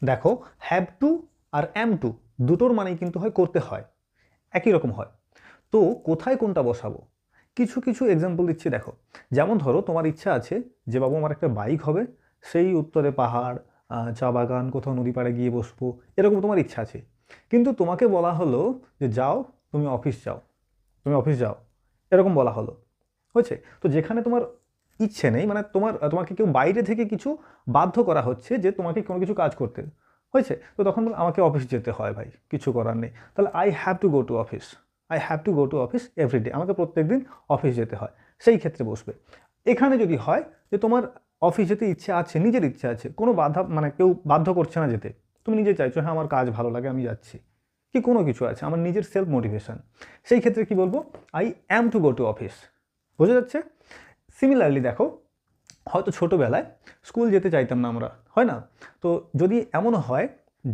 দেখো, have to আর am to দুটোর মানেই কিন্তু হয় করতে হয়, একই রকম হয়। তো কোথায় কোনটা বসাবো? কিছু কিছু এক্সাম্পল দিচ্ছি, দেখো। যেমন ধরো তোমার ইচ্ছা আছে যে বাবু আমার একটা বাইক হবে, সেই উত্তরে পাহাড়, চা বাগান, কোথাও নদী পাড়ে গিয়ে বসবো, এরকম তোমার ইচ্ছা আছে। কিন্তু তোমাকে বলা হলো যে যাও, তুমি অফিস যাও, তুমি অফিস যাও, এরকম বলা হলো। হয়েছে? তো যেখানে তোমার ইচ্ছে নেই, মানে তোমাকে কেউ বাইরে থেকে কিছু বাধ্য করা হচ্ছে যে তোমাকে কোনো কিছু কাজ করতে, হয়েছে? তো তখন আমাকে অফিস যেতে হয়, ভাই কিছু করার নেই। তাহলে I have to go to office, I have to go to office everyday, আমাকে প্রত্যেকদিন অফিস যেতে হয়, সেই ক্ষেত্রে বসবে। এখানে যদি হয় যে তোমার অফিস যেতে ইচ্ছে আছে, নিজের ইচ্ছে আছে, কোনো বাধা মানে কেউ বাধ্য করছে না যেতে, তুমি নিজে চাইছো হ্যাঁ আমার কাজ ভালো লাগে আমি যাচ্ছি, কি কোনো কিছু আছে, আমার নিজের সেলফ মোটিভেশন, সেই ক্ষেত্রে কি বলবো? I am two go to office. বোঝা যাচ্ছে? সিমিলারলি দেখো, হয়তো ছোটোবেলায় স্কুল যেতে চাইতাম না আমরা, হয় না? তো যদি এমনও হয়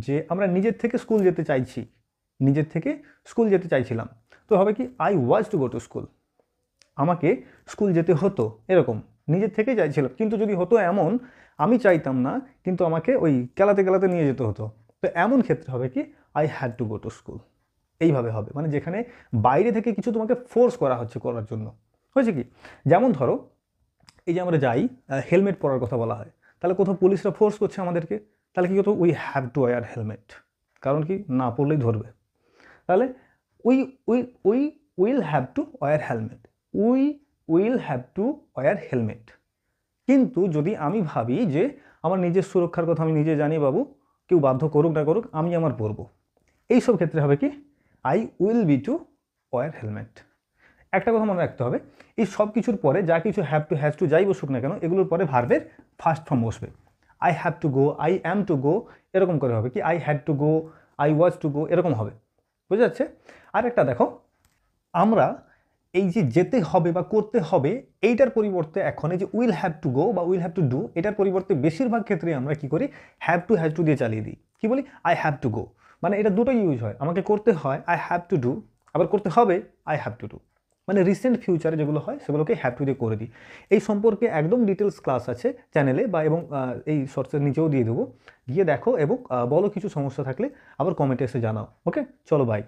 যে আমরা নিজের থেকে স্কুল যেতে চাইছি, নিজের থেকে স্কুল যেতে চাইছিলাম, তো হবে কি I was two go to school, আমাকে স্কুল যেতে হতো, এরকম নিজের থেকেই চাইছিলাম। কিন্তু যদি হতো এমন আমি চাইতাম না, কিন্তু আমাকে ওই কেলাতে কেলাতে নিয়ে যেতে হতো, তো এমন ক্ষেত্রে হবে কি I had to go to school. এইভাবে হবে, মানে যেখানে বাইরে থেকে কিছু তোমাকে ফোর্স করা হচ্ছে করার জন্য। হয়েছে কি? যেমন ধরো এই যে আমরা যাই, হেলমেট পরার কথা বলা হয়, তাহলে কোথাও পুলিশরা ফোর্স করছে আমাদেরকে, তাহলে কি হতো? We have to wire helmet, কারণ কি না পড়লেই ধরবে। তাহলে we we we will have to wire helmet, we will have to wire helmet. কিন্তু যদি আমি ভাবি যে আমার নিজের সুরক্ষার কথা আমি নিজে জানি বাবু, কেউ বাধ্য করুক না করুক আমি আমার পরবো, এইসব ক্ষেত্রে হবে কি I will be two wire helmet. একটা কথা মনে রাখতে হবে, এই সব কিছুর পরে যা কিছু হ্যাভ টু হ্যাজ টু যাই বসুক না কেন, এগুলোর পরে ভার্বের ফার্স্ট ফর্ম বসবে। I have to go, I am to go, এরকম করে হবে কি I had to go, I was to go, এরকম হবে। বুঝা যাচ্ছে? আর একটা দেখো, আমরা এই যে যেতে হবে বা করতে হবে, এইটার পরিবর্তে এখন এই যে উইল হ্যাভ টু গো বা উইল হ্যাভ টু ডু, এটার পরিবর্তে বেশিরভাগ ক্ষেত্রে আমরা কি করি? হ্যাভ টু দিয়ে চালিয়ে দিই। কি বলি? আই হ্যাভ টু গো, মানে এটা দুটোই ইউজ হয়, আমাকে করতে হয় আই হ্যাভ টু ডু, আবার করতে হবে আই হ্যাভ টু ডু। মানে রিসেন্ট ফিউচারে যেগুলো হয় সেগুলোকে হ্যাভ টু দিয়ে করে দিই। এই সম্পর্কে একদম ডিটেলস ক্লাস আছে চ্যানেলে, বা এবং এই শর্টসের নিচেও দিয়ে দেবো, গিয়ে দেখো এবং বলো কিছু সমস্যা থাকলে আবার কমেন্টে এসে জানাও। ওকে, চলো বাই।